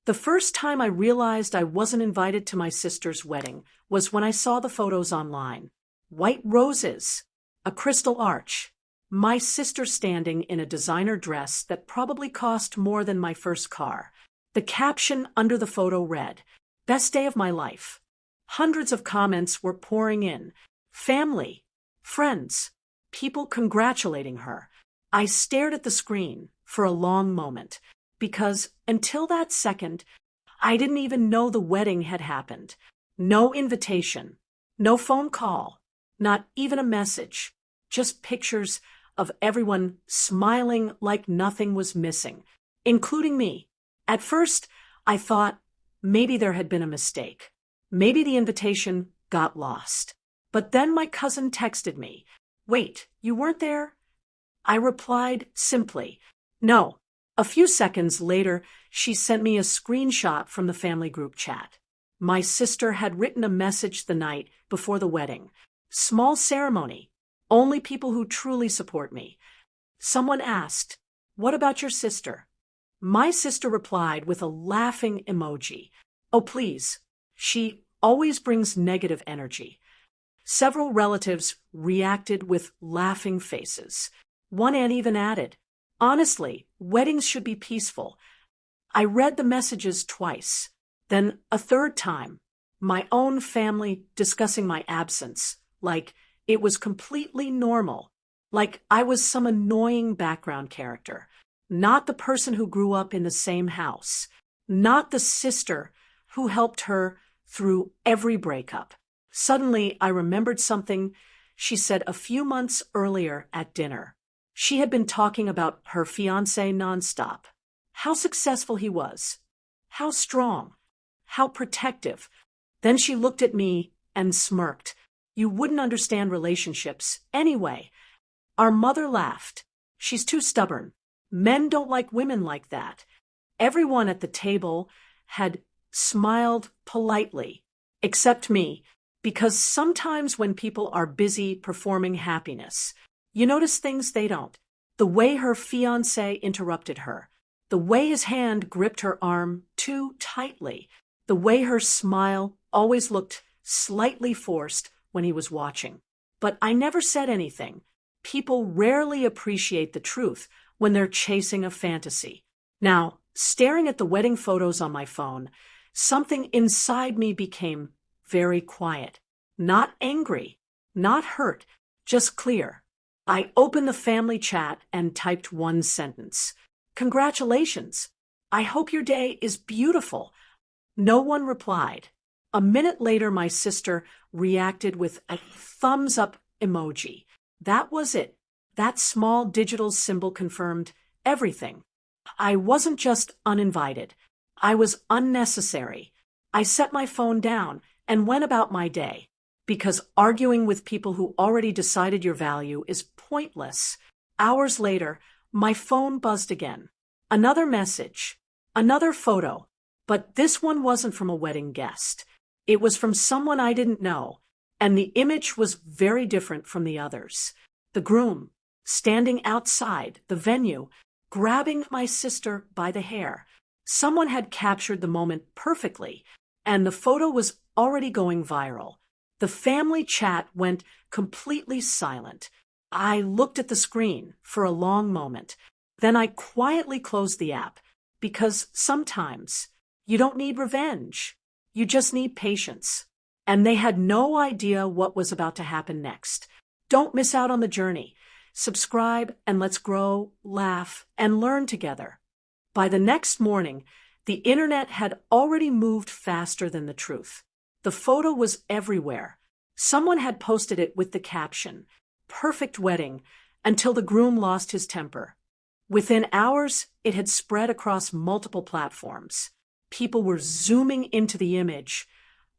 The first time I realized I wasn't invited to my sister's wedding was when I saw the photos online. White roses, a crystal arch, my sister standing in a designer dress that probably cost more than my first car. The caption under the photo read, "Best day of my life." Hundreds of comments were pouring in. Family, friends, people congratulating her. I stared at the screen for a long moment, because until that second, I didn't even know the wedding had happened. No invitation, no phone call, not even a message, just pictures of everyone smiling like nothing was missing, including me. At first, I thought maybe there had been a mistake. Maybe the invitation got lost. But then my cousin texted me, "Wait, you weren't there?" I replied simply, "No." A few seconds later, she sent me a screenshot from the family group chat. My sister had written a message the night before the wedding. "Small ceremony. Only people who truly support me." Someone asked, "What about your sister?" My sister replied with a laughing emoji. "Oh, please. She always brings negative energy." Several relatives reacted with laughing faces. One aunt even added, "Honestly, weddings should be peaceful." I read the messages twice, then a third time, my own family discussing my absence, like it was completely normal, like I was some annoying background character, not the person who grew up in the same house, not the sister who helped her through every breakup. Suddenly, I remembered something she said a few months earlier at dinner. She had been talking about her fiancé nonstop, how successful he was, how strong, how protective. Then she looked at me and smirked. "You wouldn't understand relationships anyway." Our mother laughed. "She's too stubborn. Men don't like women like that." Everyone at the table had smiled politely, except me, because sometimes when people are busy performing happiness, you notice things they don't. The way her fiancé interrupted her, the way his hand gripped her arm too tightly, the way her smile always looked slightly forced when he was watching. But I never said anything. People rarely appreciate the truth when they're chasing a fantasy. Now, staring at the wedding photos on my phone, something inside me became very quiet. Not angry, not hurt, just clear. I opened the family chat and typed one sentence. "Congratulations. I hope your day is beautiful." No one replied. A minute later, my sister reacted with a thumbs up emoji. That was it. That small digital symbol confirmed everything. I wasn't just uninvited. I was unnecessary. I set my phone down and went about my day, because arguing with people who already decided your value is pointless. Hours later, my phone buzzed again. Another message, another photo, but this one wasn't from a wedding guest. It was from someone I didn't know, and the image was very different from the others. The groom, standing outside the venue, grabbing my sister by the hair. Someone had captured the moment perfectly, and the photo was already going viral. The family chat went completely silent. I looked at the screen for a long moment. Then I quietly closed the app, because sometimes you don't need revenge. You just need patience. And they had no idea what was about to happen next. Don't miss out on the journey. Subscribe and let's grow, laugh, and learn together. By the next morning, the internet had already moved faster than the truth. The photo was everywhere. Someone had posted it with the caption, "Perfect wedding," until the groom lost his temper. Within hours, it had spread across multiple platforms. People were zooming into the image,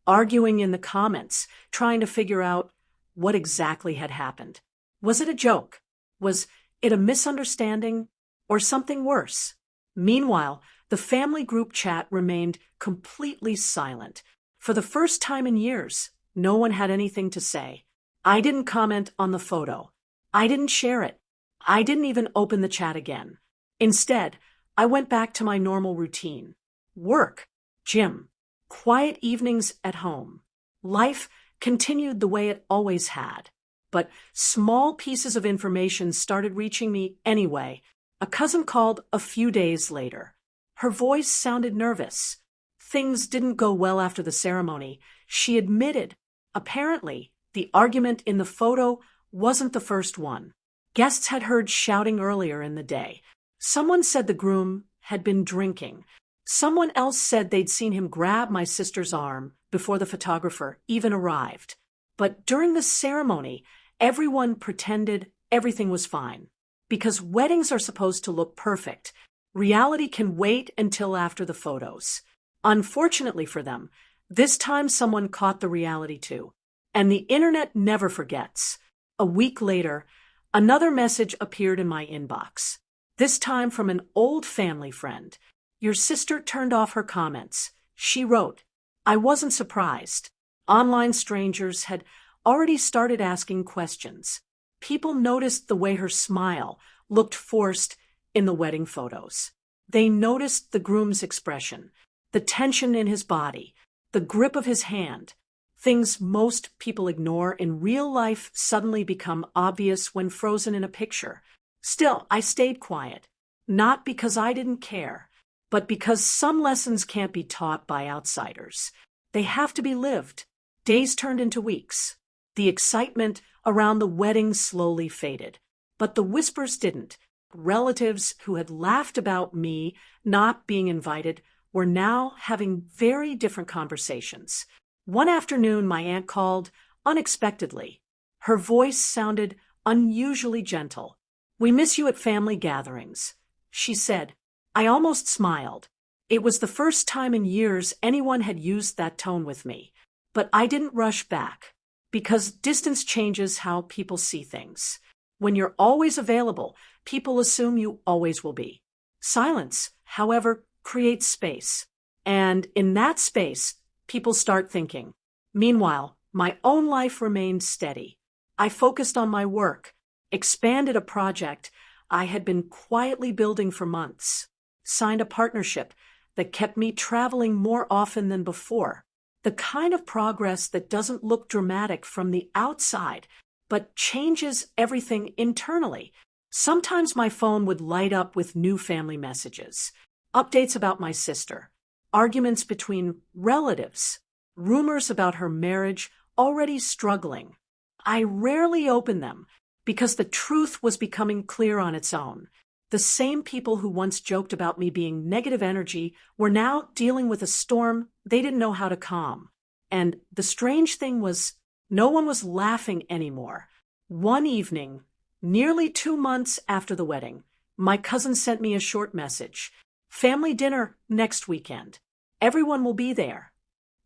arguing in the comments, trying to figure out what exactly had happened. Was it a joke? Was it a misunderstanding? Or something worse? Meanwhile, the family group chat remained completely silent. For the first time in years, no one had anything to say. I didn't comment on the photo. I didn't share it. I didn't even open the chat again. Instead, I went back to my normal routine. work, gym, quiet evenings at home. Life continued the way it always had. But small pieces of information started reaching me anyway. A cousin called a few days later. Her voice sounded nervous. Things didn't go well after the ceremony. She admitted, apparently, the argument in the photo wasn't the first one. Guests had heard shouting earlier in the day. Someone said the groom had been drinking. Someone else said they'd seen him grab my sister's arm before the photographer even arrived. But during the ceremony, everyone pretended everything was fine. Because weddings are supposed to look perfect, reality can wait until after the photos. Unfortunately for them, this time someone caught the reality too. And the internet never forgets. A week later, another message appeared in my inbox. This time from an old family friend. Your sister turned off her comments. She wrote, I wasn't surprised. Online strangers had already started asking questions. People noticed the way her smile looked forced in the wedding photos. They noticed the groom's expression, the tension in his body, the grip of his hand. Things most people ignore in real life suddenly become obvious when frozen in a picture. Still, I stayed quiet, not because I didn't care, but because some lessons can't be taught by outsiders. They have to be lived. Days turned into weeks. The excitement around the wedding slowly faded, but the whispers didn't. Relatives who had laughed about me not being invited were now having very different conversations. One afternoon, my aunt called unexpectedly. Her voice sounded unusually gentle. We miss you at family gatherings, she said. I almost smiled. It was the first time in years anyone had used that tone with me. But I didn't rush back, because distance changes how people see things. When you're always available, people assume you always will be. Silence, however, creates space. And in that space, people start thinking. Meanwhile, my own life remained steady. I focused on my work, expanded a project I had been quietly building for months, signed a partnership that kept me traveling more often than before. The kind of progress that doesn't look dramatic from the outside, but changes everything internally. Sometimes my phone would light up with new family messages, updates about my sister, arguments between relatives, rumors about her marriage already struggling. I rarely opened them because the truth was becoming clear on its own. The same people who once joked about me being negative energy were now dealing with a storm they didn't know how to calm. And the strange thing was, no one was laughing anymore. One evening, nearly 2 months after the wedding, my cousin sent me a short message. Family dinner next weekend. Everyone will be there.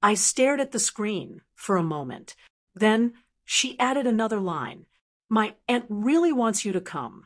I stared at the screen for a moment. Then she added another line. My aunt really wants you to come.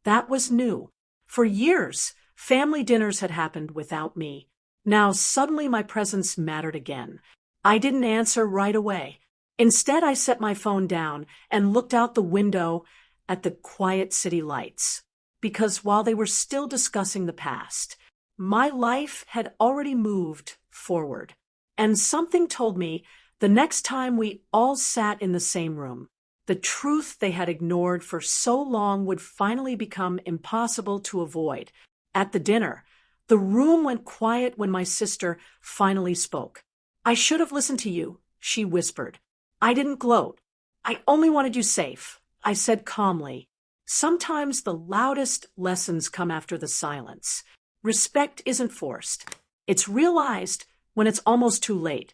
That was new. For years, family dinners had happened without me. Now suddenly my presence mattered again. I didn't answer right away. Instead, I set my phone down and looked out the window at the quiet city lights. Because while they were still discussing the past, my life had already moved forward. And something told me the next time we all sat in the same room, the truth they had ignored for so long would finally become impossible to avoid. At the dinner, the room went quiet when my sister finally spoke. I should have listened to you, she whispered. I didn't gloat. I only wanted you safe, I said calmly. Sometimes the loudest lessons come after the silence. Respect isn't forced. It's realized when it's almost too late.